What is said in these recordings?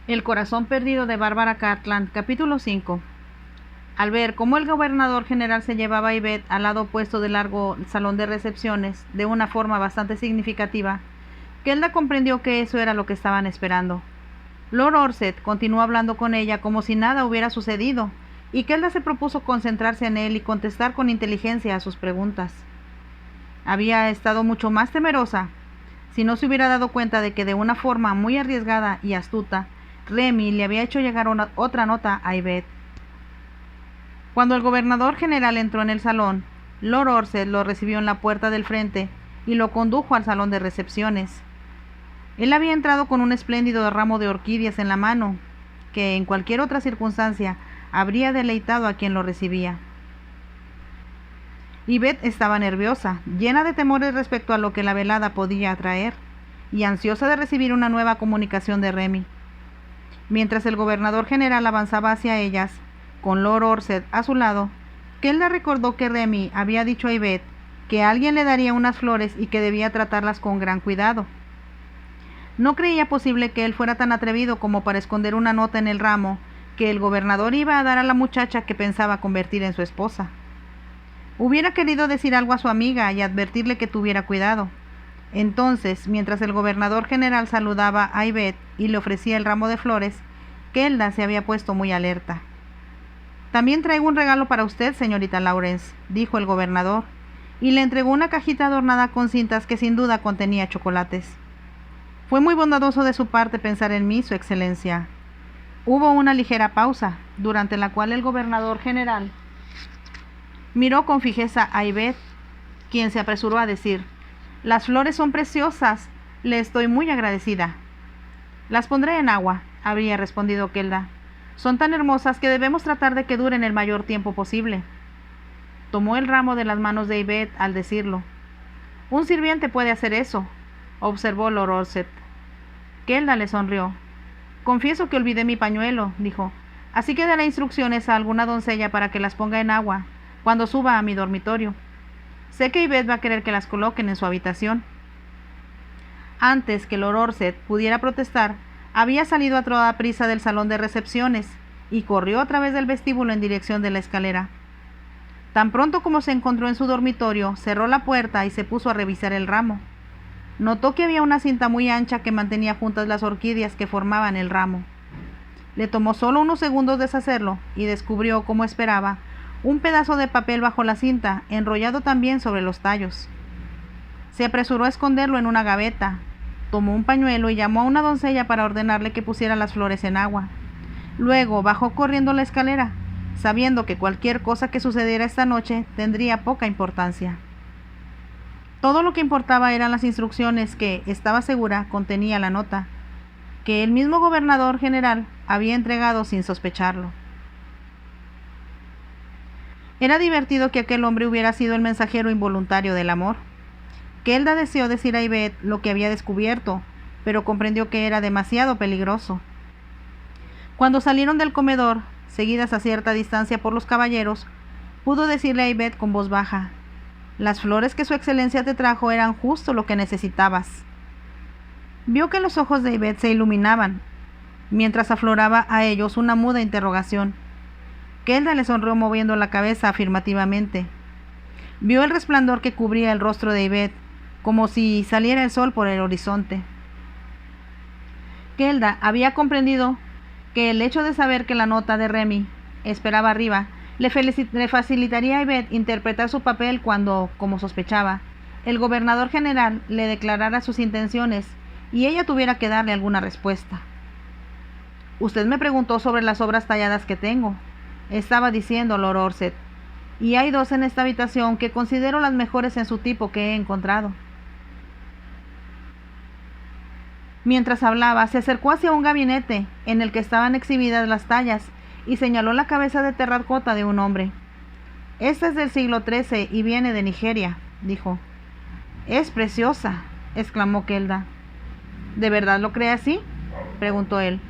El corazón perdido de Bárbara Cartland, capítulo 5. Al ver cómo el gobernador general se llevaba a Yvette al lado opuesto del largo salón de recepciones de una forma bastante significativa, Kelda comprendió que eso era lo que estaban esperando. Lord Orsett continuó hablando con ella como si nada hubiera sucedido, y Kelda se propuso concentrarse en él y contestar con inteligencia a sus preguntas. Había estado mucho más temerosa si no se hubiera dado cuenta de que de una forma muy arriesgada y astuta, Remy le había hecho llegar otra nota a Yvette. Cuando el gobernador general entró en el salón, Lord Orsett lo recibió en la puerta del frente y lo condujo al salón de recepciones. Él había entrado con un espléndido ramo de orquídeas en la mano, que en cualquier otra circunstancia habría deleitado a quien lo recibía. Yvette estaba nerviosa, llena de temores respecto a lo que la velada podía atraer, y ansiosa de recibir una nueva comunicación de Remy. Mientras el gobernador general avanzaba hacia ellas, con Lord Orsett a su lado, Kelda recordó que Remy había dicho a Yvette que alguien le daría unas flores y que debía tratarlas con gran cuidado. No creía posible que él fuera tan atrevido como para esconder una nota en el ramo que el gobernador iba a dar a la muchacha que pensaba convertir en su esposa. Hubiera querido decir algo a su amiga y advertirle que tuviera cuidado. Entonces, mientras el gobernador general saludaba a Yvette y le ofrecía el ramo de flores, Kelda se había puesto muy alerta. «También traigo un regalo para usted, señorita Lawrence», dijo el gobernador, y le entregó una cajita adornada con cintas que sin duda contenía chocolates. «Fue muy bondadoso de su parte pensar en mí, su excelencia». Hubo una ligera pausa, durante la cual el gobernador general miró con fijeza a Yvette, quien se apresuró a decir: «Las flores son preciosas, le estoy muy agradecida». «Las pondré en agua», habría respondido Kelda. «Son tan hermosas que debemos tratar de que duren el mayor tiempo posible». Tomó el ramo de las manos de Yvette al decirlo. «Un sirviente puede hacer eso», observó Lord Orsett. Kelda le sonrió. «Confieso que olvidé mi pañuelo», dijo, «así que daré instrucciones a alguna doncella para que las ponga en agua cuando suba a mi dormitorio. Sé que Yvette va a querer que las coloquen en su habitación». Antes que Lord Orsett pudiera protestar, había salido a toda prisa del salón de recepciones y corrió a través del vestíbulo en dirección de la escalera. Tan pronto como se encontró en su dormitorio, cerró la puerta y se puso a revisar el ramo. Notó que había una cinta muy ancha que mantenía juntas las orquídeas que formaban el ramo. Le tomó solo unos segundos deshacerlo y descubrió, como esperaba, un pedazo de papel bajo la cinta, enrollado también sobre los tallos. Se apresuró a esconderlo en una gaveta. Tomó un pañuelo y llamó a una doncella para ordenarle que pusiera las flores en agua. Luego bajó corriendo la escalera, sabiendo que cualquier cosa que sucediera esta noche tendría poca importancia. Todo lo que importaba eran las instrucciones que, estaba segura, contenía la nota, que el mismo gobernador general había entregado sin sospecharlo. Era divertido que aquel hombre hubiera sido el mensajero involuntario del amor. Kelda deseó decir a Yvette lo que había descubierto, pero comprendió que era demasiado peligroso. Cuando salieron del comedor, seguidas a cierta distancia por los caballeros, pudo decirle a Yvette con voz baja: «Las flores que su excelencia te trajo eran justo lo que necesitabas». Vio que los ojos de Yvette se iluminaban, mientras afloraba a ellos una muda interrogación. Kelda le sonrió moviendo la cabeza afirmativamente. Vio el resplandor que cubría el rostro de Yvette, como si saliera el sol por el horizonte. Kelda había comprendido que el hecho de saber que la nota de Remy esperaba arriba le facilitaría a Yvette interpretar su papel cuando, como sospechaba, el gobernador general le declarara sus intenciones y ella tuviera que darle alguna respuesta. «Usted me preguntó sobre las obras talladas que tengo», estaba diciendo Lord Orsett, «y hay dos en esta habitación que considero las mejores en su tipo que he encontrado». Mientras hablaba, se acercó hacia un gabinete en el que estaban exhibidas las tallas y señaló la cabeza de terracota de un hombre. «Esta es del siglo XIII y viene de Nigeria», dijo. «Es preciosa», exclamó Kelda. «¿De verdad lo cree así?», preguntó él.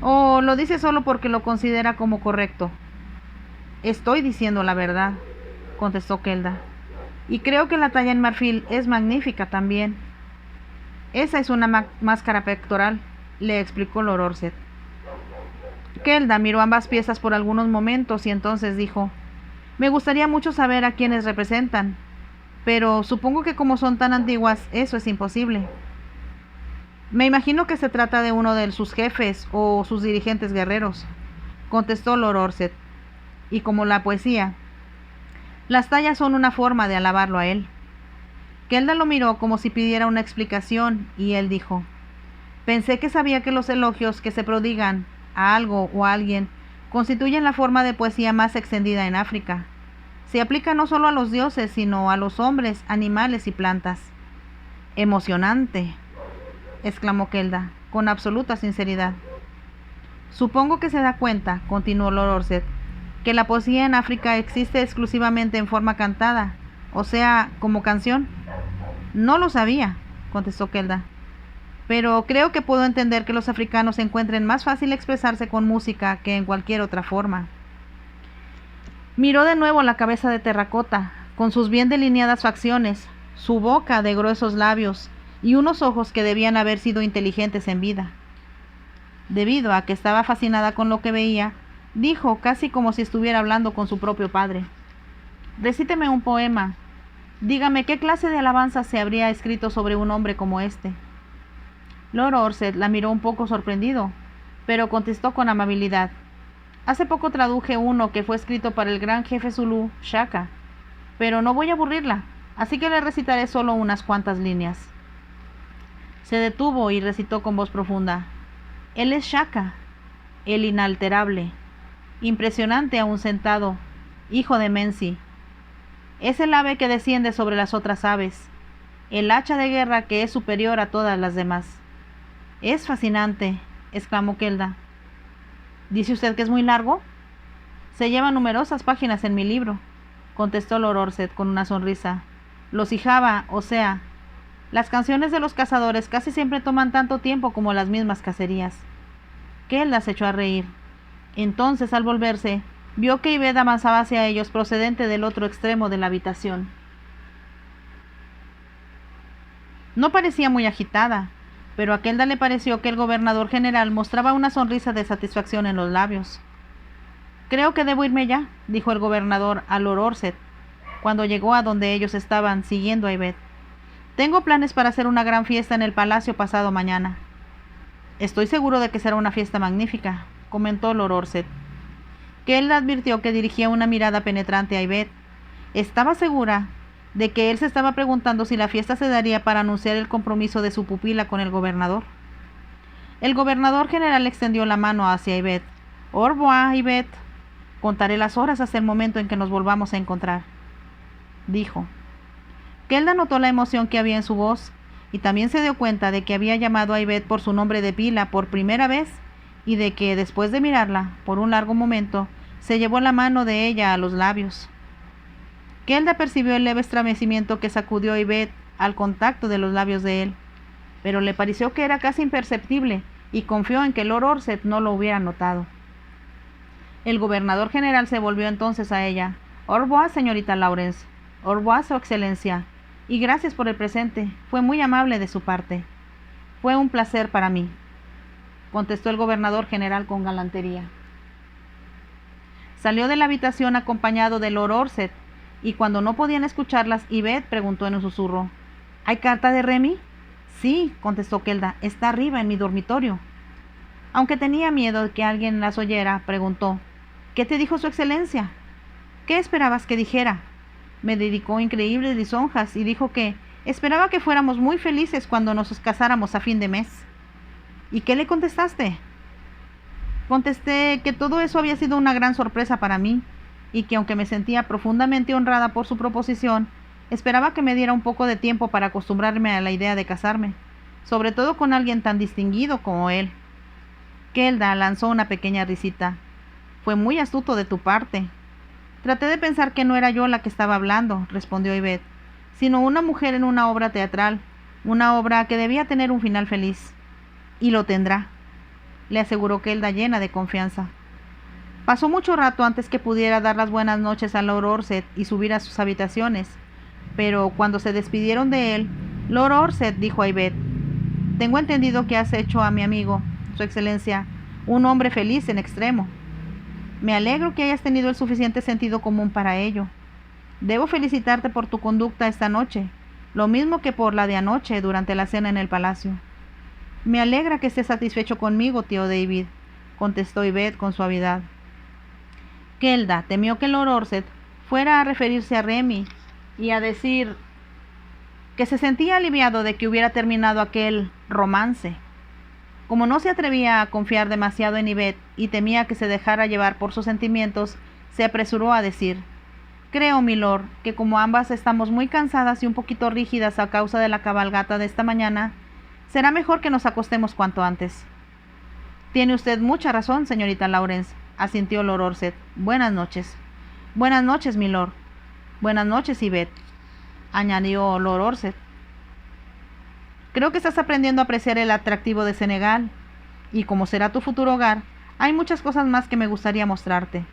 «¿O lo dice solo porque lo considera como correcto?». «Estoy diciendo la verdad», contestó Kelda. «Y creo que la talla en marfil es magnífica también». «Esa es una máscara pectoral», le explicó Lord Orsett. Kelda miró ambas piezas por algunos momentos y entonces dijo: me gustaría mucho saber a quiénes representan, pero supongo que como son tan antiguas, eso es imposible. Me imagino que se trata de uno de sus jefes o sus dirigentes guerreros, contestó Lord Orsett. Y como la poesía, las tallas son una forma de alabarlo a él. Kelda lo miró como si pidiera una explicación y él dijo: pensé que sabía que los elogios que se prodigan a algo o a alguien constituyen la forma de poesía más extendida en África. Se aplica no solo a los dioses, sino a los hombres, animales y plantas. Emocionante, exclamó Kelda, con absoluta sinceridad. Supongo que se da cuenta, continuó Lord Orsett, que la poesía en África existe exclusivamente en forma cantada, o sea, como canción. No lo sabía, contestó Kelda, pero creo que puedo entender que los africanos encuentren más fácil expresarse con música que en cualquier otra forma. Miró de nuevo la cabeza de terracota, con sus bien delineadas facciones, su boca de gruesos labios y unos ojos que debían haber sido inteligentes en vida. Debido a que estaba fascinada con lo que veía, dijo casi como si estuviera hablando con su propio padre: recíteme un poema. Dígame qué clase de alabanza se habría escrito sobre un hombre como este. Lord Orsett la miró un poco sorprendido, pero contestó con amabilidad: hace poco traduje uno que fue escrito para el gran jefe zulú, Shaka, pero no voy a aburrirla, así que le recitaré solo unas cuantas líneas. Se detuvo y recitó con voz profunda: él es Shaka, el inalterable, impresionante aún sentado, hijo de Mensi. Es el ave que desciende sobre las otras aves, el hacha de guerra que es superior a todas las demás. Es fascinante, exclamó Kelda. ¿Dice usted que es muy largo? Se lleva numerosas páginas en mi libro, contestó Lord Orsett con una sonrisa. Los Ijaba, o sea, las canciones de los cazadores casi siempre toman tanto tiempo como las mismas cacerías. Kelda se echó a reír. Entonces, al volverse, vio que Yvette avanzaba hacia ellos procedente del otro extremo de la habitación. No parecía muy agitada, pero a Kelda le pareció que el gobernador general mostraba una sonrisa de satisfacción en los labios. Creo que debo irme ya, dijo el gobernador a Lord Orsett, cuando llegó a donde ellos estaban siguiendo a Yvette. Tengo planes para hacer una gran fiesta en el palacio pasado mañana. Estoy seguro de que será una fiesta magnífica, comentó Lord Orsett. Kelda advirtió que dirigía una mirada penetrante a Yvette. Estaba segura de que él se estaba preguntando si la fiesta se daría para anunciar el compromiso de su pupila con el gobernador. El gobernador general extendió la mano hacia Yvette. Au revoir, Yvette. Contaré las horas hasta el momento en que nos volvamos a encontrar, dijo. Kelda notó la emoción que había en su voz y también se dio cuenta de que había llamado a Yvette por su nombre de pila por primera vez y de que, después de mirarla por un largo momento, se llevó la mano de ella a los labios. Kelda percibió el leve estremecimiento que sacudió a Yvette al contacto de los labios de él, pero le pareció que era casi imperceptible y confió en que Lord Orsett no lo hubiera notado. El gobernador general se volvió entonces a ella. Au revoir, señorita Lawrence. Au revoir, su excelencia. Y gracias por el presente. Fue muy amable de su parte. Fue un placer para mí, contestó el gobernador general con galantería. Salió de la habitación acompañado de Lord Orsett, y cuando no podían escucharlas, Yvette preguntó en un susurro: ¿Hay carta de Remy? Sí, contestó Kelda, está arriba en mi dormitorio. Aunque tenía miedo de que alguien las oyera, preguntó: ¿Qué te dijo su excelencia? ¿Qué esperabas que dijera? Me dedicó increíbles lisonjas y dijo que esperaba que fuéramos muy felices cuando nos casáramos a fin de mes. ¿Y qué le contestaste? Contesté que todo eso había sido una gran sorpresa para mí y que aunque me sentía profundamente honrada por su proposición, esperaba que me diera un poco de tiempo para acostumbrarme a la idea de casarme, sobre todo con alguien tan distinguido como él. Kelda lanzó una pequeña risita. Fue muy astuto de tu parte. Traté de pensar que no era yo la que estaba hablando, respondió Yvette, sino una mujer en una obra teatral, una obra que debía tener un final feliz. Y lo tendrá, le aseguró Kelda llena de confianza. Pasó mucho rato antes que pudiera dar las buenas noches a Lord Orsett y subir a sus habitaciones, pero cuando se despidieron de él, Lord Orsett dijo a Yvette: Tengo entendido que has hecho a mi amigo, su excelencia, un hombre feliz en extremo. Me alegro que hayas tenido el suficiente sentido común para ello. Debo felicitarte por tu conducta esta noche, lo mismo que por la de anoche durante la cena en el palacio. Me alegra que estés satisfecho conmigo, tío David, contestó Yvette con suavidad. Kelda temió que Lord Orsett fuera a referirse a Remy y a decir que se sentía aliviado de que hubiera terminado aquel romance. Como no se atrevía a confiar demasiado en Yvette y temía que se dejara llevar por sus sentimientos, se apresuró a decir: Creo, milord, que como ambas estamos muy cansadas y un poquito rígidas a causa de la cabalgata de esta mañana, será mejor que nos acostemos cuanto antes. Tiene usted mucha razón, señorita Lawrence, asintió Lord Orsett. Buenas noches. Buenas noches, milord. Buenas noches, Yvette, añadió Lord Orsett. Creo que estás aprendiendo a apreciar el atractivo de Senegal, y como será tu futuro hogar, hay muchas cosas más que me gustaría mostrarte.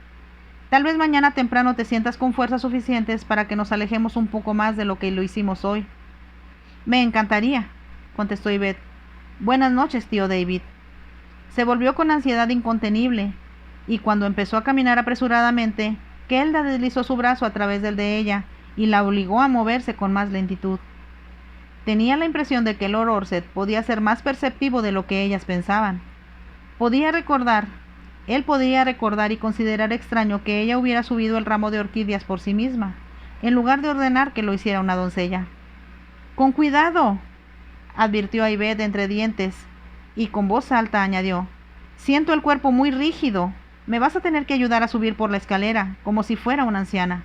Tal vez mañana temprano te sientas con fuerzas suficientes para que nos alejemos un poco más de lo que lo hicimos hoy. Me encantaría, contestó Yvette. Buenas noches, tío David. Se volvió con ansiedad incontenible, y cuando empezó a caminar apresuradamente, Kelda deslizó su brazo a través del de ella y la obligó a moverse con más lentitud. Tenía la impresión de que Lord Orsett podía ser más perceptivo de lo que ellas pensaban. Él podía recordar y considerar extraño que ella hubiera subido el ramo de orquídeas por sí misma, en lugar de ordenar que lo hiciera una doncella. ¡Con cuidado!, advirtió a Yvette entre dientes, y con voz alta añadió: Siento el cuerpo muy rígido. Me vas a tener que ayudar a subir por la escalera, como si fuera una anciana.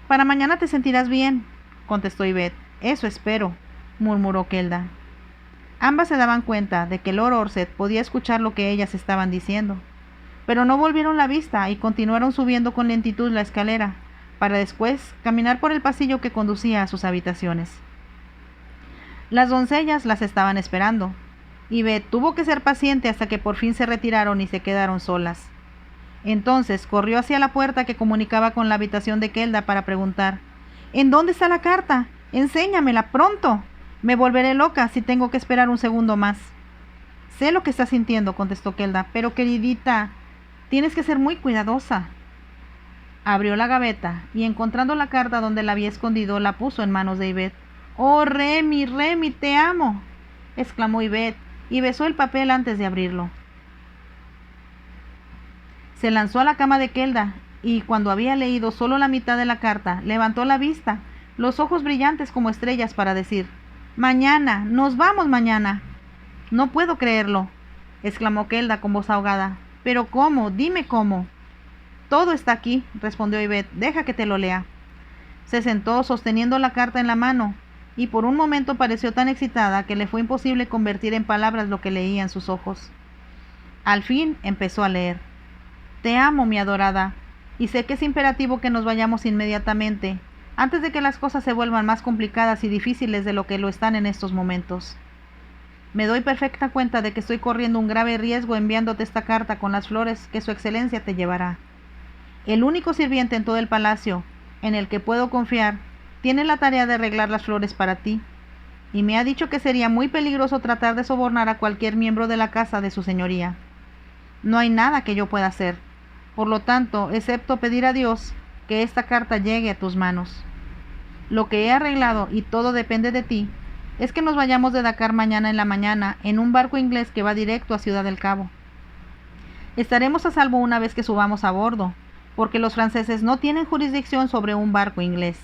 Para mañana te sentirás bien, contestó Yvette. Eso espero, murmuró Kelda. Ambas se daban cuenta de que Lord Orsett podía escuchar lo que ellas estaban diciendo, pero no volvieron la vista y continuaron subiendo con lentitud la escalera, para después caminar por el pasillo que conducía a sus habitaciones. Las doncellas las estaban esperando. Yvette tuvo que ser paciente hasta que por fin se retiraron y se quedaron solas. Entonces corrió hacia la puerta que comunicaba con la habitación de Kelda para preguntar: ¿En dónde está la carta? Enséñamela pronto. Me volveré loca si tengo que esperar un segundo más. Sé lo que estás sintiendo, contestó Kelda, pero queridita, tienes que ser muy cuidadosa. Abrió la gaveta y encontrando la carta donde la había escondido, la puso en manos de Yvette. ¡Oh, Remy, Remy, te amo!, exclamó Yvette y besó el papel antes de abrirlo. Se lanzó a la cama de Kelda y cuando había leído solo la mitad de la carta, levantó la vista, los ojos brillantes como estrellas, para decir: Mañana, nos vamos mañana. No puedo creerlo, exclamó Kelda con voz ahogada. ¿Pero cómo? Dime cómo. Todo está aquí, respondió Yvette. Deja que te lo lea. Se sentó sosteniendo la carta en la mano, y por un momento pareció tan excitada que le fue imposible convertir en palabras lo que leía en sus ojos. Al fin empezó a leer. Te amo, mi adorada, y sé que es imperativo que nos vayamos inmediatamente, antes de que las cosas se vuelvan más complicadas y difíciles de lo que lo están en estos momentos. Me doy perfecta cuenta de que estoy corriendo un grave riesgo enviándote esta carta con las flores que su excelencia te llevará. El único sirviente en todo el palacio en el que puedo confiar tiene la tarea de arreglar las flores para ti, y me ha dicho que sería muy peligroso tratar de sobornar a cualquier miembro de la casa de su señoría. No hay nada que yo pueda hacer, por lo tanto, excepto pedir a Dios que esta carta llegue a tus manos. Lo que he arreglado, y todo depende de ti, es que nos vayamos de Dakar mañana en la mañana en un barco inglés que va directo a Ciudad del Cabo. Estaremos a salvo una vez que subamos a bordo, porque los franceses no tienen jurisdicción sobre un barco inglés.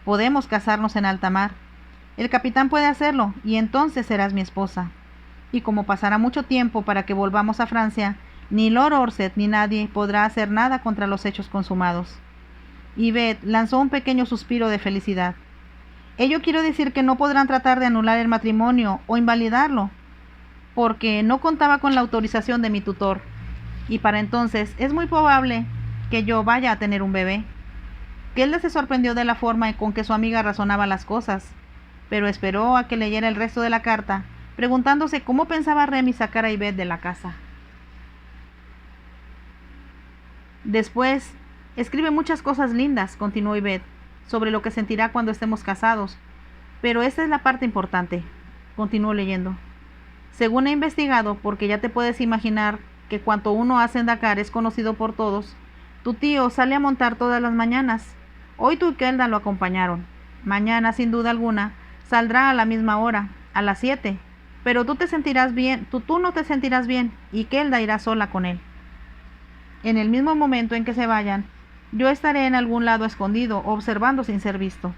Podemos casarnos en alta mar. El capitán puede hacerlo, y entonces serás mi esposa. Y como pasará mucho tiempo para que volvamos a Francia, ni Lord Orsett ni nadie podrá hacer nada contra los hechos consumados. Yvette lanzó un pequeño suspiro de felicidad. Ello quiere decir que no podrán tratar de anular el matrimonio o invalidarlo, porque no contaba con la autorización de mi tutor, y para entonces es muy probable que yo vaya a tener un bebé. Kelda se sorprendió de la forma con que su amiga razonaba las cosas, pero esperó a que leyera el resto de la carta, preguntándose cómo pensaba Remy sacar a Yvette de la casa. Después, escribe muchas cosas lindas, continuó Yvette, sobre lo que sentirá cuando estemos casados, pero esta es la parte importante. Continuó leyendo. Según he investigado, porque ya te puedes imaginar que cuanto uno hace en Dakar es conocido por todos, tu tío sale a montar todas las mañanas. Hoy tú y Kelda lo acompañaron. Mañana, sin duda alguna, saldrá a la misma hora, a las 7. Pero tú te sentirás bien, tú no te sentirás bien, y Kelda irá sola con él. En el mismo momento en que se vayan, yo estaré en algún lado escondido, observando sin ser visto.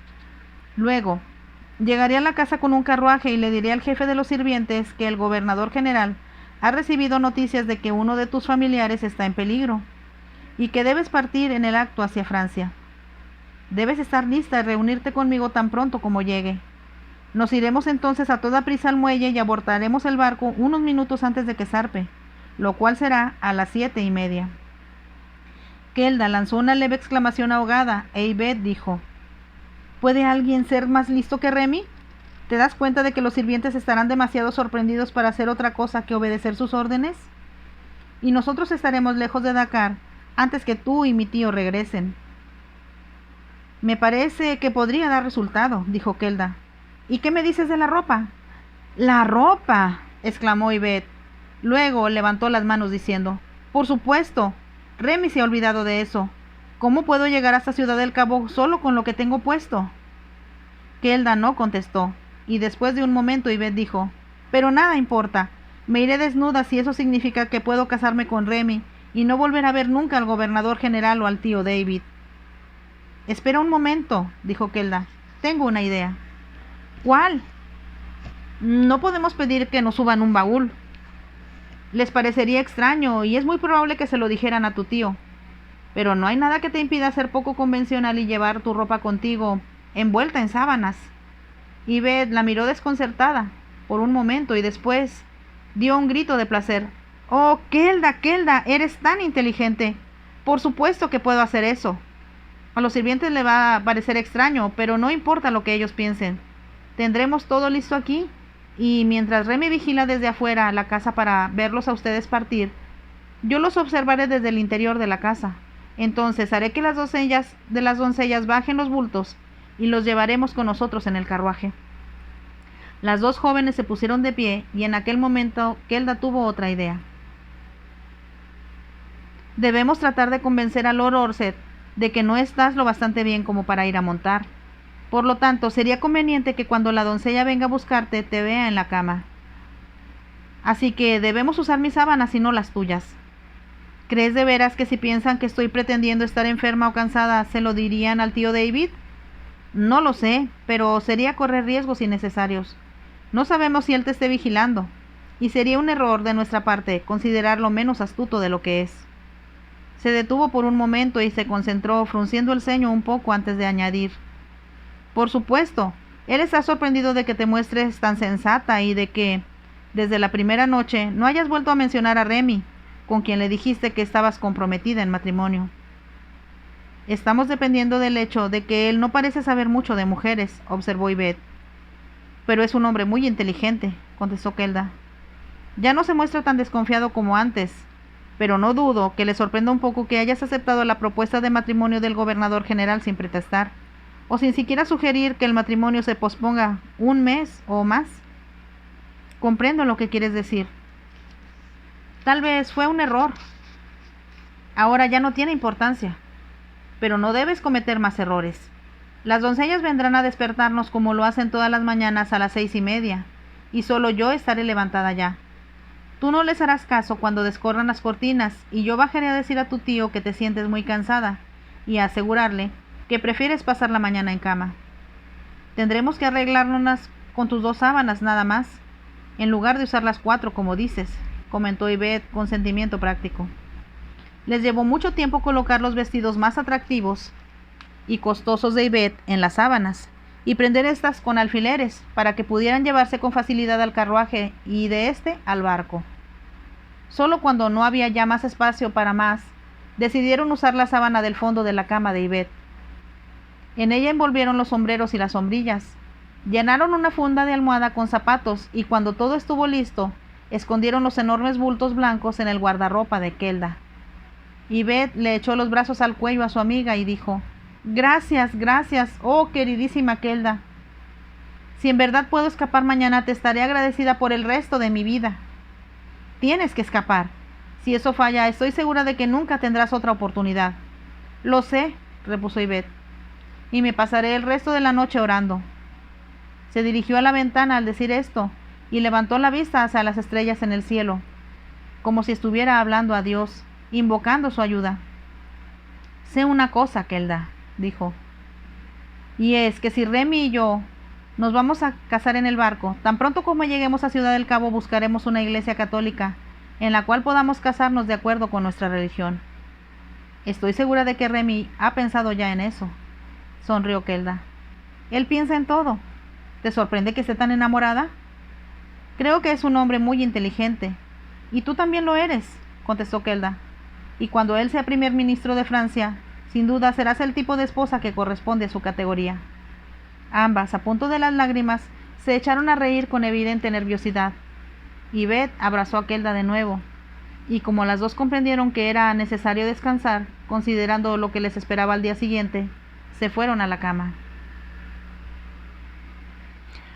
Luego, llegaré a la casa con un carruaje y le diré al jefe de los sirvientes que el gobernador general ha recibido noticias de que uno de tus familiares está en peligro y que debes partir en el acto hacia Francia. Debes estar lista y reunirte conmigo tan pronto como llegue. Nos iremos entonces a toda prisa al muelle y abordaremos el barco unos minutos antes de que zarpe, lo cual será a las 7:30. Kelda lanzó una leve exclamación ahogada e Yvette dijo: ¿Puede alguien ser más listo que Remy? ¿Te das cuenta de que los sirvientes estarán demasiado sorprendidos para hacer otra cosa que obedecer sus órdenes? Y nosotros estaremos lejos de Dakar antes que tú y mi tío regresen. Me parece que podría dar resultado, dijo Kelda. ¿Y qué me dices de la ropa? ¡La ropa!, exclamó Yvette. Luego levantó las manos diciendo: Por supuesto, Remy se ha olvidado de eso. ¿Cómo puedo llegar hasta Ciudad del Cabo solo con lo que tengo puesto? Kelda no contestó, y después de un momento Yvette dijo: Pero nada importa, me iré desnuda si eso significa que puedo casarme con Remy y no volver a ver nunca al gobernador general o al tío David. Espera un momento, dijo Kelda. Tengo una idea. ¿Cuál? No podemos pedir que nos suban un baúl. Les parecería extraño y es muy probable que se lo dijeran a tu tío. Pero no hay nada que te impida ser poco convencional y llevar tu ropa contigo, envuelta en sábanas. Yvette la miró desconcertada por un momento y después dio un grito de placer. ¡Oh, Kelda, Kelda! ¡Eres tan inteligente! Por supuesto que puedo hacer eso. A los sirvientes le va a parecer extraño, pero no importa lo que ellos piensen. Tendremos todo listo aquí, y mientras Remy vigila desde afuera la casa para verlos a ustedes partir, yo los observaré desde el interior de la casa. Entonces haré que las doncellas bajen los bultos y los llevaremos con nosotros en el carruaje. Las dos jóvenes se pusieron de pie y en aquel momento Kelda tuvo otra idea. Debemos tratar de convencer a Lord Orsett de que no estás lo bastante bien como para ir a montar. Por lo tanto, sería conveniente que cuando la doncella venga a buscarte te vea en la cama. Así que debemos usar mis sábanas y no las tuyas. ¿Crees de veras que si piensan que estoy pretendiendo estar enferma o cansada, se lo dirían al tío David? No lo sé, pero sería correr riesgos innecesarios. No sabemos si él te esté vigilando, y sería un error de nuestra parte considerarlo menos astuto de lo que es. Se detuvo por un momento y se concentró, frunciendo el ceño un poco antes de añadir: Por supuesto, él está sorprendido de que te muestres tan sensata y de que, desde la primera noche, no hayas vuelto a mencionar a Remy, con quien le dijiste que estabas comprometida en matrimonio. Estamos dependiendo del hecho de que él no parece saber mucho de mujeres, observó Yvette. Pero es un hombre muy inteligente, contestó Kelda. Ya no se muestra tan desconfiado como antes, pero no dudo que le sorprenda un poco que hayas aceptado la propuesta de matrimonio del gobernador general sin protestar, o sin siquiera sugerir que el matrimonio se posponga un mes o más. Comprendo lo que quieres decir. Tal vez fue un error. Ahora ya no tiene importancia. Pero no debes cometer más errores. Las doncellas vendrán a despertarnos como lo hacen todas las mañanas a las 6:30, y solo yo estaré levantada ya. Tú no les harás caso cuando descorran las cortinas, y yo bajaré a decir a tu tío que te sientes muy cansada, y a asegurarle que prefieres pasar la mañana en cama. Tendremos que arreglárnoslas con tus 2 sábanas nada más, en lugar de usar las 4 como dices, comentó Yvette con sentimiento práctico. Les llevó mucho tiempo colocar los vestidos más atractivos y costosos de Yvette en las sábanas y prender estas con alfileres para que pudieran llevarse con facilidad al carruaje y de este al barco. Solo cuando no había ya más espacio para más, decidieron usar la sábana del fondo de la cama de Yvette. En ella envolvieron los sombreros y las sombrillas, llenaron una funda de almohada con zapatos y cuando todo estuvo listo, escondieron los enormes bultos blancos en el guardarropa de Kelda. Yvette le echó los brazos al cuello a su amiga y dijo: Gracias, gracias, oh queridísima Kelda. Si en verdad puedo escapar mañana, te estaré agradecida por el resto de mi vida. Tienes que escapar. Si eso falla, estoy segura de que nunca tendrás otra oportunidad. Lo sé, repuso Yvette, y me pasaré el resto de la noche orando. Se dirigió a la ventana al decir esto y levantó la vista hacia las estrellas en el cielo, como si estuviera hablando a Dios, invocando su ayuda. Sé una cosa, Kelda, dijo, y es que si Remy y yo nos vamos a casar en el barco, tan pronto como lleguemos a Ciudad del Cabo buscaremos una iglesia católica en la cual podamos casarnos de acuerdo con nuestra religión. Estoy segura de que Remy ha pensado ya en eso, sonrió Kelda. Él piensa en todo. ¿Te sorprende que esté tan enamorada? Creo que es un hombre muy inteligente. Y tú también lo eres, contestó Kelda. Y cuando él sea primer ministro de Francia, sin duda serás el tipo de esposa que corresponde a su categoría. Ambas, a punto de las lágrimas, se echaron a reír con evidente nerviosidad. Yvette abrazó a Kelda de nuevo, y como las dos comprendieron que era necesario descansar, considerando lo que les esperaba al día siguiente, se fueron a la cama.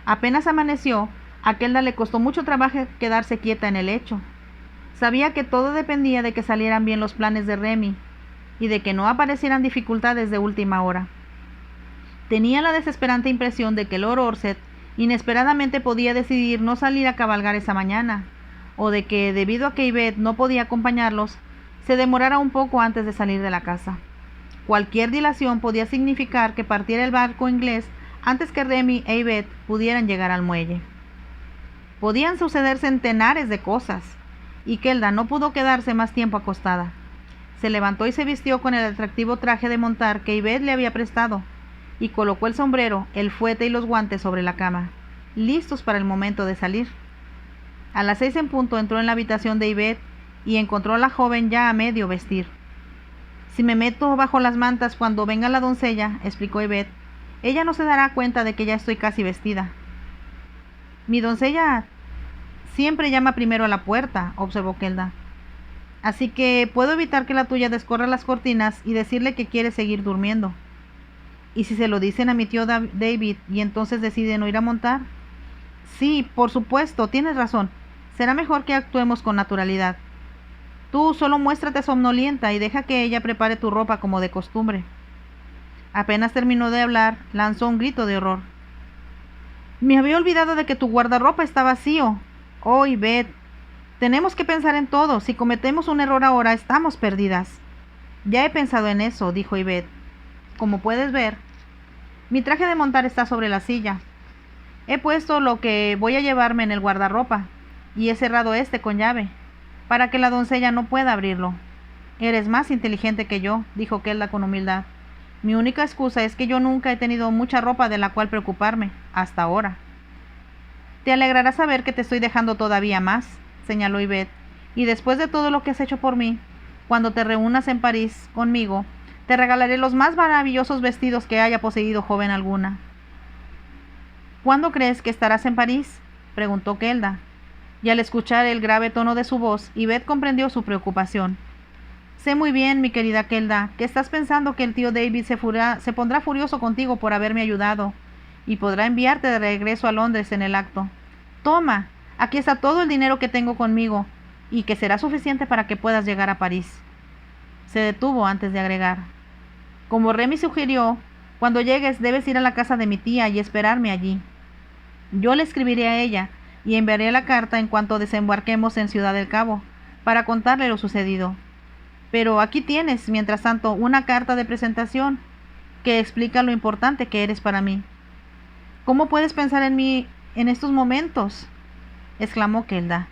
Apenas amaneció, a Kelda le costó mucho trabajo quedarse quieta en el lecho. Sabía que todo dependía de que salieran bien los planes de Remy y de que no aparecieran dificultades de última hora. Tenía la desesperante impresión de que Lord Orsett inesperadamente podía decidir no salir a cabalgar esa mañana, o de que, debido a que Yvette no podía acompañarlos, se demorara un poco antes de salir de la casa. Cualquier dilación podía significar que partiera el barco inglés antes que Remy e Yvette pudieran llegar al muelle. Podían suceder centenares de cosas, y Kelda no pudo quedarse más tiempo acostada. Se levantó y se vistió con el atractivo traje de montar que Yvette le había prestado, y colocó el sombrero, el fuete y los guantes sobre la cama, listos para el momento de salir. A las 6 en punto entró en la habitación de Yvette y encontró a la joven ya a medio vestir. Si me meto bajo las mantas cuando venga la doncella, explicó Yvette, ella no se dará cuenta de que ya estoy casi vestida. Mi doncella siempre llama primero a la puerta, observó Kelda. Así que puedo evitar que la tuya descorra las cortinas y decirle que quiere seguir durmiendo. ¿Y si se lo dicen a mi tío David y entonces decide no ir a montar? Sí, por supuesto, tienes razón. Será mejor que actuemos con naturalidad. Tú solo muéstrate somnolienta y deja que ella prepare tu ropa como de costumbre. Apenas terminó de hablar, lanzó un grito de horror. Me había olvidado de que tu guardarropa está vacío. Oh, Yvette, tenemos que pensar en todo. Si cometemos un error ahora, estamos perdidas. Ya he pensado en eso, dijo Yvette. Como puedes ver, mi traje de montar está sobre la silla. He puesto lo que voy a llevarme en el guardarropa y he cerrado este con llave, para que la doncella no pueda abrirlo. Eres más inteligente que yo, dijo Kelda con humildad. Mi única excusa es que yo nunca he tenido mucha ropa de la cual preocuparme, hasta ahora. Te alegrará saber que te estoy dejando todavía más, señaló Yvette, y después de todo lo que has hecho por mí, cuando te reúnas en París conmigo, te regalaré los más maravillosos vestidos que haya poseído joven alguna. ¿Cuándo crees que estarás en París?, preguntó Kelda, y al escuchar el grave tono de su voz, Yvette comprendió su preocupación. Sé muy bien, mi querida Kelda, que estás pensando que el tío David se pondrá furioso contigo por haberme ayudado, y podrá enviarte de regreso a Londres en el acto. Toma, aquí está todo el dinero que tengo conmigo, y que será suficiente para que puedas llegar a París. Se detuvo antes de agregar. Como Remy sugirió, cuando llegues debes ir a la casa de mi tía y esperarme allí. Yo le escribiré a ella y enviaré la carta en cuanto desembarquemos en Ciudad del Cabo, para contarle lo sucedido. Pero aquí tienes, mientras tanto, una carta de presentación que explica lo importante que eres para mí. ¿Cómo puedes pensar en mí en estos momentos?, exclamó Kelda.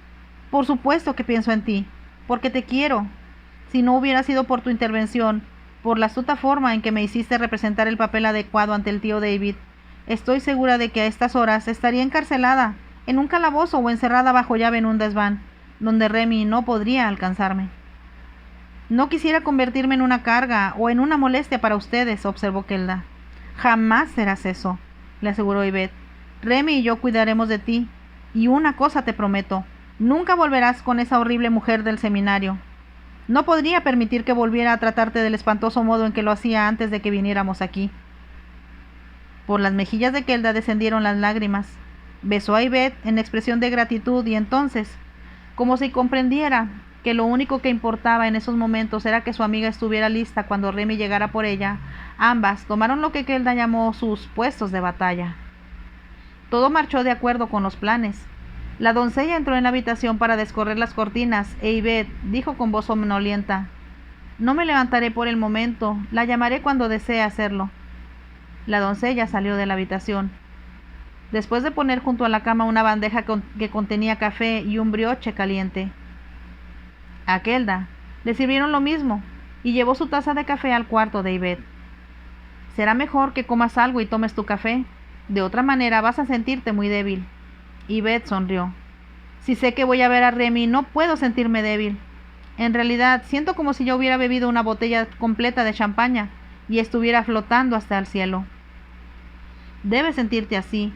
Por supuesto que pienso en ti, porque te quiero. Si no hubiera sido por tu intervención, por la astuta forma en que me hiciste representar el papel adecuado ante el tío David, estoy segura de que a estas horas estaría encarcelada, en un calabozo o encerrada bajo llave en un desván, donde Remy no podría alcanzarme. No quisiera convertirme en una carga o en una molestia para ustedes, observó Kelda. Jamás serás eso, le aseguró Yvette. Remy y yo cuidaremos de ti, y una cosa te prometo, nunca volverás con esa horrible mujer del seminario. No podría permitir que volviera a tratarte del espantoso modo en que lo hacía antes de que viniéramos aquí. Por las mejillas de Kelda descendieron las lágrimas. Besó a Yvette en expresión de gratitud y entonces, como si comprendiera que lo único que importaba en esos momentos era que su amiga estuviera lista cuando Remy llegara por ella, ambas tomaron lo que Kelda llamó sus puestos de batalla. Todo marchó de acuerdo con los planes. La doncella entró en la habitación para descorrer las cortinas e Yvette dijo con voz somnolienta: «No me levantaré por el momento, la llamaré cuando desee hacerlo». La doncella salió de la habitación. Después de poner junto a la cama una bandeja que contenía café y un brioche caliente. A Kelda le sirvieron lo mismo y llevó su taza de café al cuarto de Yvette. «Será mejor que comas algo y tomes tu café. De otra manera vas a sentirte muy débil». Yvette sonrió. «Si sé que voy a ver a Remy, no puedo sentirme débil. En realidad, siento como si yo hubiera bebido una botella completa de champaña y estuviera flotando hasta el cielo». «Debes sentirte así,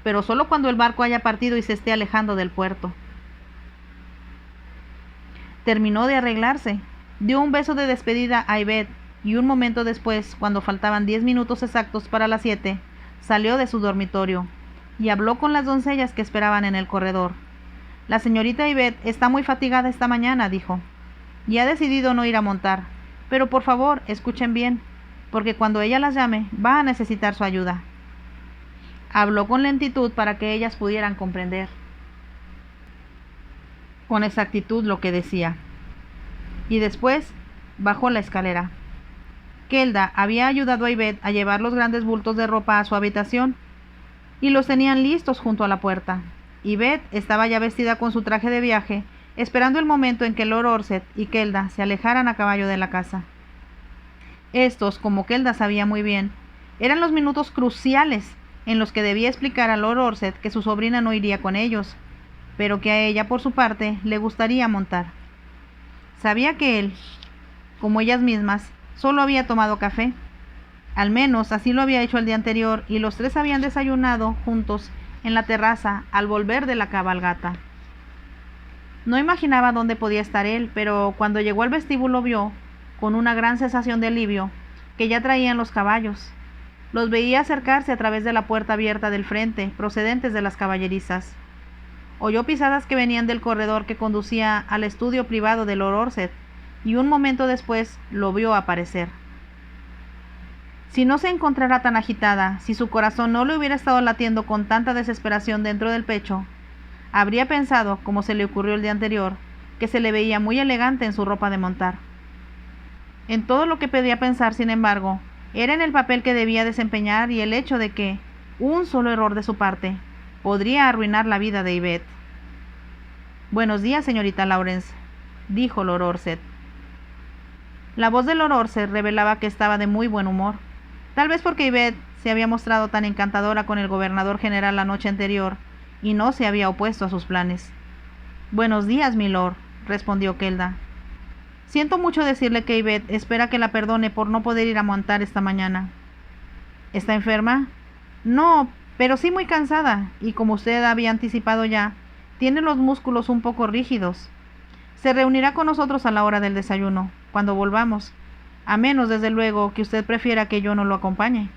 pero solo cuando el barco haya partido y se esté alejando del puerto». Terminó de arreglarse, dio un beso de despedida a Yvette y un momento después, cuando faltaban 10 minutos exactos para las 7, salió de su dormitorio y habló con las doncellas que esperaban en el corredor. «La señorita Yvette está muy fatigada esta mañana», dijo, «y ha decidido no ir a montar. Pero por favor, escuchen bien, porque cuando ella las llame, va a necesitar su ayuda». Habló con lentitud para que ellas pudieran comprender con exactitud lo que decía. Y después bajó la escalera. Kelda había ayudado a Yvette a llevar los grandes bultos de ropa a su habitación y los tenían listos junto a la puerta. Yvette estaba ya vestida con su traje de viaje, esperando el momento en que Lord Orsett y Kelda se alejaran a caballo de la casa. Estos, como Kelda sabía muy bien, eran los minutos cruciales en los que debía explicar a Lord Orsett que su sobrina no iría con ellos, pero que a ella, por su parte, le gustaría montar. Sabía que él, como ellas mismas, solo había tomado café. Al menos así lo había hecho el día anterior, y los tres habían desayunado juntos en la terraza al volver de la cabalgata. No imaginaba dónde podía estar él, pero cuando llegó al vestíbulo vio, con una gran sensación de alivio, que ya traían los caballos. Los veía acercarse a través de la puerta abierta del frente, procedentes de las caballerizas. Oyó pisadas que venían del corredor que conducía al estudio privado de Lord Orsett, y un momento después lo vio aparecer. Si no se encontrara tan agitada, si su corazón no le hubiera estado latiendo con tanta desesperación dentro del pecho, habría pensado, como se le ocurrió el día anterior, que se le veía muy elegante en su ropa de montar. En todo lo que podía pensar, sin embargo, era en el papel que debía desempeñar y el hecho de que un solo error de su parte podría arruinar la vida de Yvette. «Buenos días, señorita Lawrence», dijo Lord Orsett. La voz de Lord Orsett revelaba que estaba de muy buen humor, tal vez porque Yvette se había mostrado tan encantadora con el gobernador general la noche anterior y no se había opuesto a sus planes. «Buenos días, milord», respondió Kelda. «Siento mucho decirle que Yvette espera que la perdone por no poder ir a montar esta mañana». «¿Está enferma?» «No, pero sí muy cansada, y como usted había anticipado ya, tiene los músculos un poco rígidos. Se reunirá con nosotros a la hora del desayuno, cuando volvamos, a menos, desde luego, que usted prefiera que yo no lo acompañe».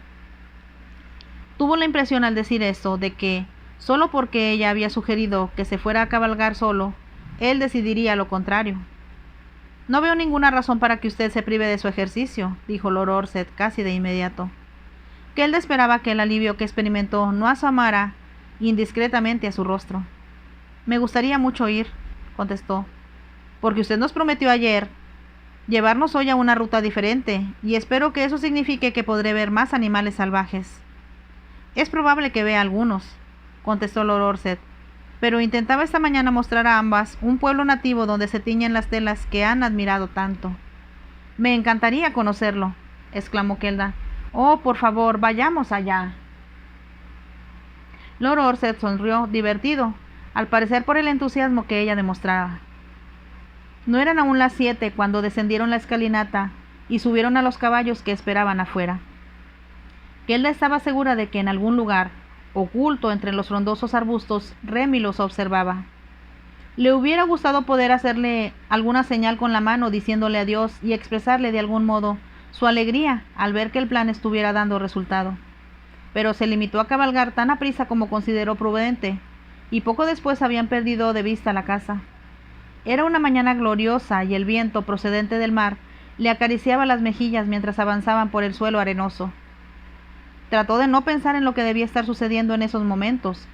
Tuvo la impresión al decir esto de que, solo porque ella había sugerido que se fuera a cabalgar solo, él decidiría lo contrario. «No veo ninguna razón para que usted se prive de su ejercicio», dijo Lord Orsett casi de inmediato. Kelda esperaba que el alivio que experimentó no asomara indiscretamente a su rostro. «Me gustaría mucho ir», contestó, «porque usted nos prometió ayer llevarnos hoy a una ruta diferente, y espero que eso signifique que podré ver más animales salvajes». «Es probable que vea algunos», contestó Lord Orsett, «pero intentaba esta mañana mostrar a ambas un pueblo nativo donde se tiñen las telas que han admirado tanto». «Me encantaría conocerlo», exclamó Kelda. «Oh, por favor, vayamos allá». Lord Orsett sonrió, divertido, al parecer por el entusiasmo que ella demostraba. No eran aún las 7 cuando descendieron la escalinata y subieron a los caballos que esperaban afuera. Kelda estaba segura de que en algún lugar, oculto entre los frondosos arbustos, Remy los observaba. Le hubiera gustado poder hacerle alguna señal con la mano diciéndole adiós y expresarle de algún modo su alegría al ver que el plan estuviera dando resultado. pero se limitó a cabalgar tan aprisa como consideró prudente, y poco después habían perdido de vista la casa. Era una mañana gloriosa y el viento, procedente del mar, le acariciaba las mejillas mientras avanzaban por el suelo arenoso. Trató de no pensar en lo que debía estar sucediendo en esos momentos.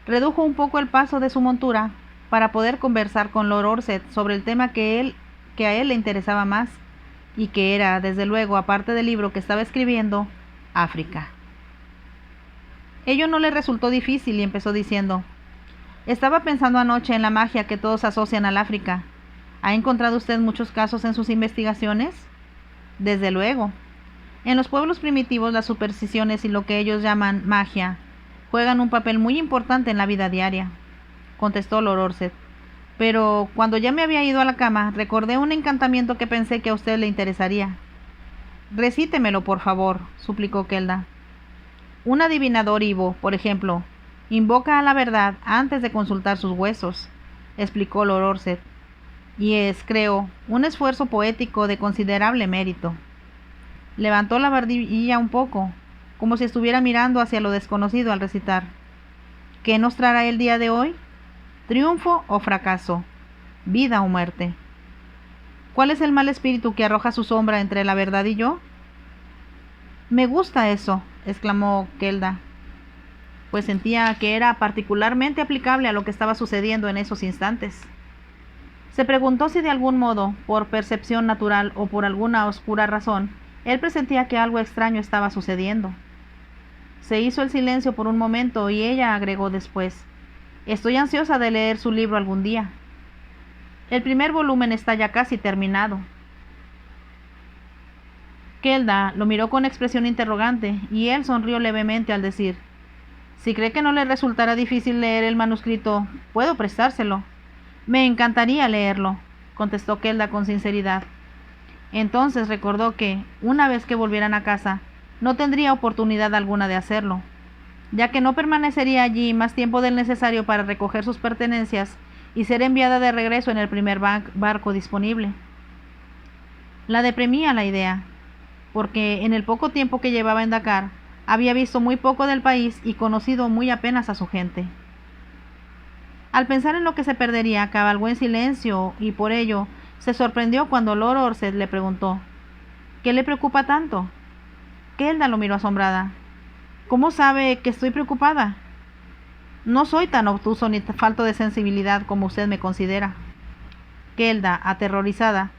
Redujo un poco el paso de su montura para poder conversar con Lord Orsett sobre el tema que a él le interesaba más, y que era, desde luego, aparte del libro que estaba escribiendo, África. Ello no le resultó difícil y empezó diciendo: estaba pensando anoche en la magia que todos asocian al África. ¿Ha encontrado usted muchos casos en sus investigaciones? Desde luego. En los pueblos primitivos las supersticiones y lo que ellos llaman magia juegan un papel muy importante en la vida diaria, contestó Lord Orsett. Pero cuando ya me había ido a la cama, recordé un encantamiento que pensé que a usted le interesaría. Recítemelo, por favor, suplicó Kelda. Un adivinador Ivo, por ejemplo, invoca a la verdad antes de consultar sus huesos, explicó Lord Orsett, y es, creo, un esfuerzo poético de considerable mérito. Levantó la barbilla un poco, como si estuviera mirando hacia lo desconocido al recitar. ¿Qué nos traerá el día de hoy? ¿Triunfo o fracaso? ¿Vida o muerte? ¿Cuál es el mal espíritu que arroja su sombra entre la verdad y yo? Me gusta eso, exclamó Kelda, pues sentía que era particularmente aplicable a lo que estaba sucediendo en esos instantes. Se preguntó si de algún modo, por percepción natural o por alguna oscura razón, él presentía que algo extraño estaba sucediendo. Se hizo el silencio por un momento y ella agregó después: estoy ansiosa de leer su libro algún día. El primer volumen está ya casi terminado. Kelda lo miró con expresión interrogante y él sonrió levemente al decir: si cree que no le resultará difícil leer el manuscrito, puedo prestárselo. Me encantaría leerlo, contestó Kelda con sinceridad. Entonces recordó que, una vez que volvieran a casa, no tendría oportunidad alguna de hacerlo, ya que no permanecería allí más tiempo del necesario para recoger sus pertenencias y ser enviada de regreso en el primer barco disponible. La deprimía la idea, porque en el poco tiempo que llevaba en Dakar, había visto muy poco del país y conocido muy apenas a su gente. Al pensar en lo que se perdería, cabalgó en silencio y por ello se sorprendió cuando Lord Orsett le preguntó: ¿qué le preocupa tanto? Kelda lo miró asombrada. ¿Cómo sabe que estoy preocupada? No soy tan obtuso ni falto de sensibilidad como usted me considera. Kelda, aterrorizada,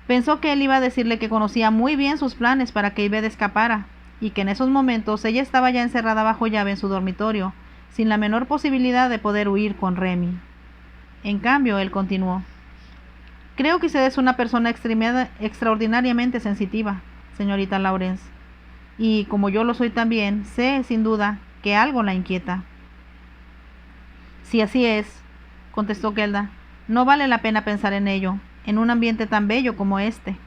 pensó que él iba a decirle que conocía muy bien sus planes para que Yvette escapara, y que en esos momentos ella estaba ya encerrada bajo llave en su dormitorio, sin la menor posibilidad de poder huir con Remy. En cambio, él continuó: creo que usted es una persona extraordinariamente sensitiva, señorita Lawrence, y como yo lo soy también, sé, sin duda, que algo la inquieta. Si así es, contestó Kelda, no vale la pena pensar en ello, en un ambiente tan bello como este.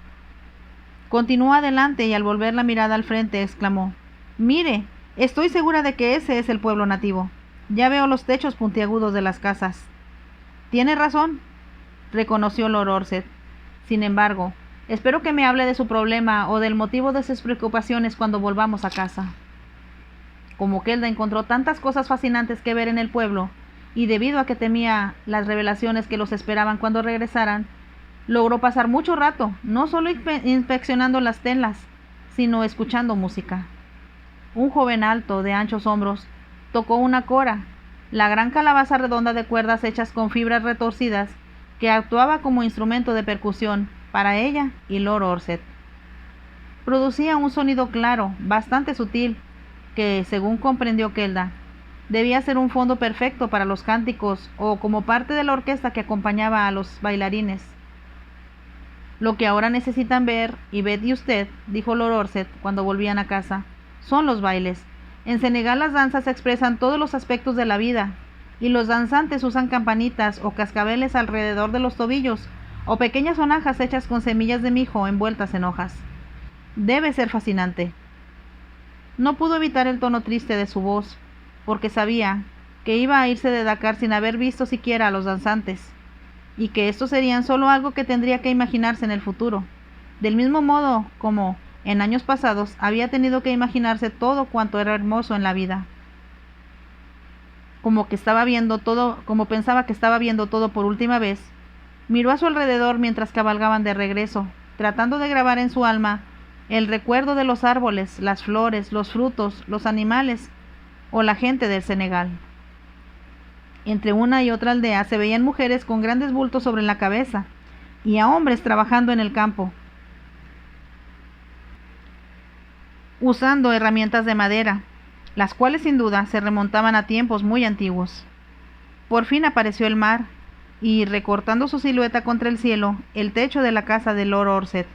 Continuó adelante y al volver la mirada al frente exclamó: mire, estoy segura de que ese es el pueblo nativo. Ya veo los techos puntiagudos de las casas. Tiene razón, reconoció Lord Orsett. Sin embargo, espero que me hable de su problema o del motivo de sus preocupaciones cuando volvamos a casa. Como Kelda encontró tantas cosas fascinantes que ver en el pueblo, y debido a que temía las revelaciones que los esperaban cuando regresaran, logró pasar mucho rato, no solo inspeccionando las telas, sino escuchando música. Un joven alto, de anchos hombros, tocó una cora, la gran calabaza redonda de cuerdas hechas con fibras retorcidas, que actuaba como instrumento de percusión para ella y Lord Orsett. Producía un sonido claro, bastante sutil, que, según comprendió Kelda, debía ser un fondo perfecto para los cánticos o como parte de la orquesta que acompañaba a los bailarines. Lo que ahora necesitan ver, Yvette y usted, dijo Lord Orsett cuando volvían a casa, son los bailes. En Senegal las danzas expresan todos los aspectos de la vida, y los danzantes usan campanitas o cascabeles alrededor de los tobillos, o pequeñas sonajas hechas con semillas de mijo envueltas en hojas. Debe ser fascinante. No pudo evitar el tono triste de su voz, porque sabía que iba a irse de Dakar sin haber visto siquiera a los danzantes, y que estos serían solo algo que tendría que imaginarse en el futuro, del mismo modo como, En años pasados había tenido que imaginarse todo cuanto era hermoso en la vida. Como pensaba que estaba viendo todo por última vez, miró a su alrededor mientras cabalgaban de regreso, tratando de grabar en su alma el recuerdo de los árboles, las flores, los frutos, los animales o la gente del Senegal. Entre una y otra aldea se veían mujeres con grandes bultos sobre la cabeza y a hombres trabajando en el campo, usando herramientas de madera, las cuales sin duda se remontaban a tiempos muy antiguos. Por fin apareció el mar, y recortando su silueta contra el cielo, el techo de la casa de Lord Orsett.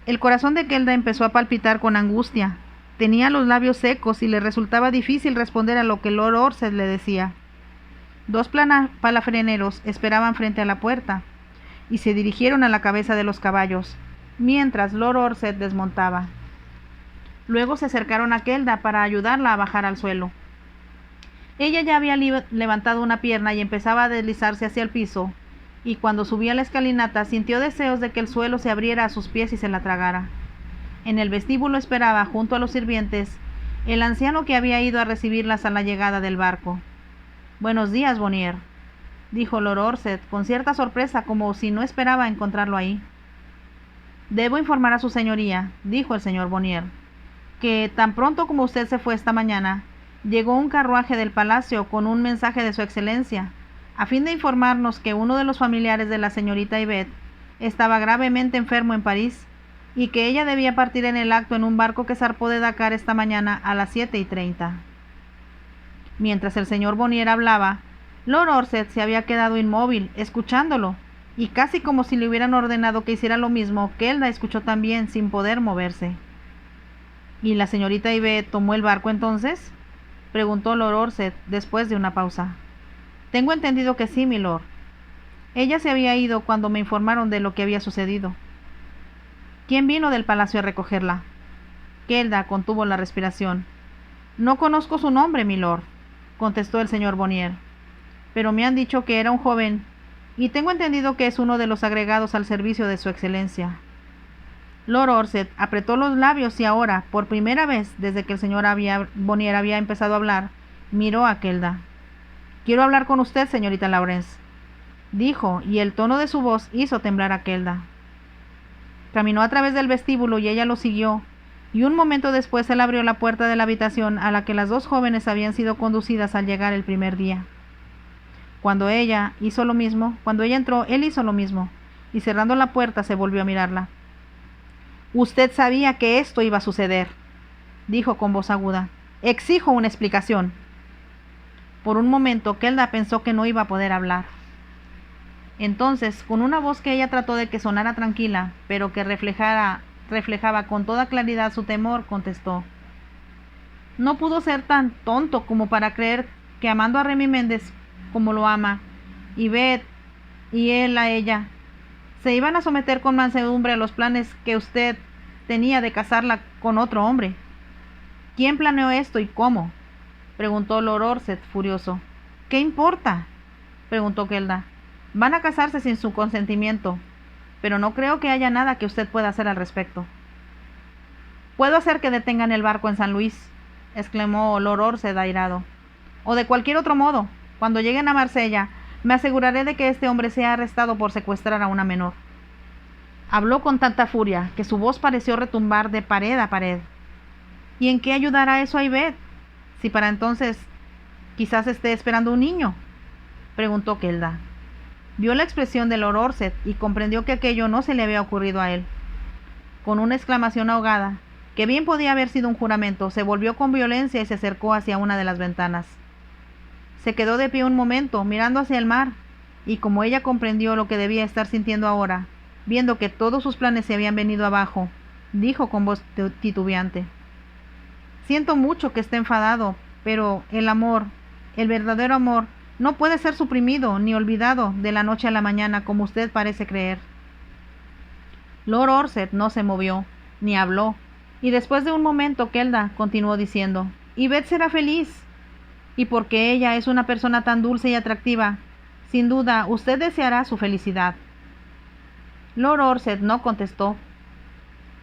El corazón de Kelda empezó a palpitar con angustia. Tenía los labios secos y le resultaba difícil responder a lo que Lord Orsett le decía. Dos palafreneros esperaban frente a la puerta, y se dirigieron a la cabeza de los caballos, mientras Lord Orsett desmontaba. Luego se acercaron a Kelda para ayudarla a bajar al suelo. Ella ya había levantado una pierna y empezaba a deslizarse hacia el piso, y cuando subía la escalinata sintió deseos de que el suelo se abriera a sus pies y se la tragara. En el vestíbulo esperaba, junto a los sirvientes, el anciano que había ido a recibirlas a la llegada del barco. «Buenos días, Bonnier», dijo Lord Orsett, con cierta sorpresa, como si no esperaba encontrarlo ahí. «Debo informar a su señoría», dijo el señor Bonnier, «que tan pronto como usted se fue esta mañana, llegó un carruaje del palacio con un mensaje de su excelencia, a fin de informarnos que uno de los familiares de la señorita Yvette estaba gravemente enfermo en París y que ella debía partir en el acto en un barco que zarpó de Dakar esta mañana a las 7:30. Mientras el señor Bonnier hablaba, Lord Orsett se había quedado inmóvil, escuchándolo, y casi como si le hubieran ordenado que hiciera lo mismo, Kelda escuchó también, sin poder moverse. ¿Y la señorita Yvette tomó el barco entonces?, preguntó Lord Orsett después de una pausa. Tengo entendido que sí, milord. Ella se había ido cuando me informaron de lo que había sucedido. ¿Quién vino del palacio a recogerla? Kelda contuvo la respiración. No conozco su nombre, milord, contestó el señor Bonnier, pero me han dicho que era un joven, y tengo entendido que es uno de los agregados al servicio de su excelencia. Lord Orsett apretó los labios y ahora, por primera vez desde que el señor Bonnier había empezado a hablar, miró a Kelda. «Quiero hablar con usted, señorita Lawrence», dijo, y el tono de su voz hizo temblar a Kelda. Caminó a través del vestíbulo y ella lo siguió, y un momento después él abrió la puerta de la habitación a la que las dos jóvenes habían sido conducidas al llegar el primer día. Cuando ella entró, él hizo lo mismo, y cerrando la puerta se volvió a mirarla. «Usted sabía que esto iba a suceder», dijo con voz aguda. «Exijo una explicación». Por un momento Kelda pensó que no iba a poder hablar. Entonces, con una voz que ella trató de que sonara tranquila, pero que reflejaba con toda claridad su temor, contestó. «No pudo ser tan tonto como para creer que amando a Remy Méndez como lo ama, Yvette y él a ella, se iban a someter con mansedumbre a los planes que usted tenía de casarla con otro hombre. ¿Quién planeó esto y cómo?», preguntó Lord Orsett, furioso. «¿Qué importa?», preguntó Kelda. «Van a casarse sin su consentimiento, pero no creo que haya nada que usted pueda hacer al respecto». «Puedo hacer que detengan el barco en San Luis», exclamó Lord Orsett airado. «O de cualquier otro modo, cuando lleguen a Marsella, me aseguraré de que este hombre sea arrestado por secuestrar a una menor». Habló con tanta furia que su voz pareció retumbar de pared a pared. «¿Y en qué ayudará eso a Yvette? Si para entonces quizás esté esperando un niño», preguntó Kelda. Vio la expresión de Lord Orsett y comprendió que aquello no se le había ocurrido a él. Con una exclamación ahogada, que bien podía haber sido un juramento, se volvió con violencia y se acercó hacia una de las ventanas. Se quedó de pie un momento, mirando hacia el mar, y como ella comprendió lo que debía estar sintiendo ahora, viendo que todos sus planes se habían venido abajo, dijo con voz titubeante. «Siento mucho que esté enfadado, pero el amor, el verdadero amor, no puede ser suprimido ni olvidado de la noche a la mañana como usted parece creer». Lord Orsett no se movió, ni habló, y después de un momento Kelda continuó diciendo: «Yvette será feliz, y porque ella es una persona tan dulce y atractiva, sin duda usted deseará su felicidad». Lord Orsett no contestó.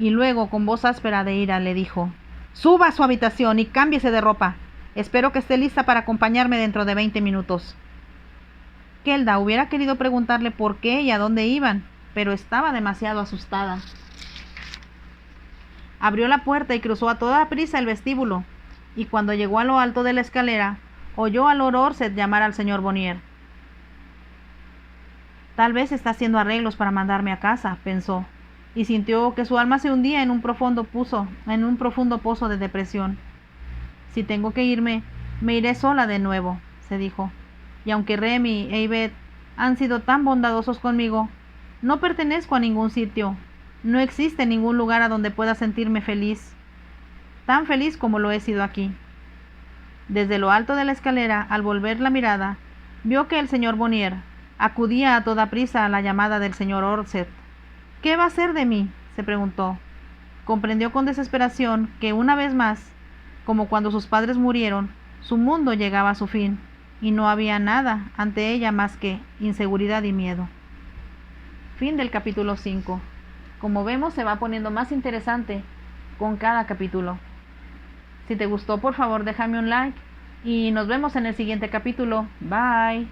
y luego con voz áspera de ira le dijo: «Suba a su habitación y cámbiese de ropa. Espero que esté lista para acompañarme dentro de 20 minutos». Kelda hubiera querido preguntarle por qué y a dónde iban, pero estaba demasiado asustada. Abrió la puerta y cruzó a toda prisa el vestíbulo, y cuando llegó a lo alto de la escalera, oyó a Lord Orsett llamar al señor Bonnier. «Tal vez está haciendo arreglos para mandarme a casa», pensó, y sintió que su alma se hundía en un profundo pozo de depresión. «Si tengo que irme, me iré sola de nuevo», se dijo, «y aunque Remy e Yvette han sido tan bondadosos conmigo, no pertenezco a ningún sitio. No existe ningún lugar a donde pueda sentirme feliz, tan feliz como lo he sido aquí». Desde lo alto de la escalera, al volver la mirada, vio que el señor Bonnier acudía a toda prisa a la llamada del señor Orsett. «¿Qué va a hacer de mí?», se preguntó. Comprendió con desesperación que una vez más, como cuando sus padres murieron, su mundo llegaba a su fin, y no había nada ante ella más que inseguridad y miedo. Fin del capítulo 5. Como vemos, se va poniendo más interesante con cada capítulo. Si te gustó, por favor, déjame un like y nos vemos en el siguiente capítulo. Bye.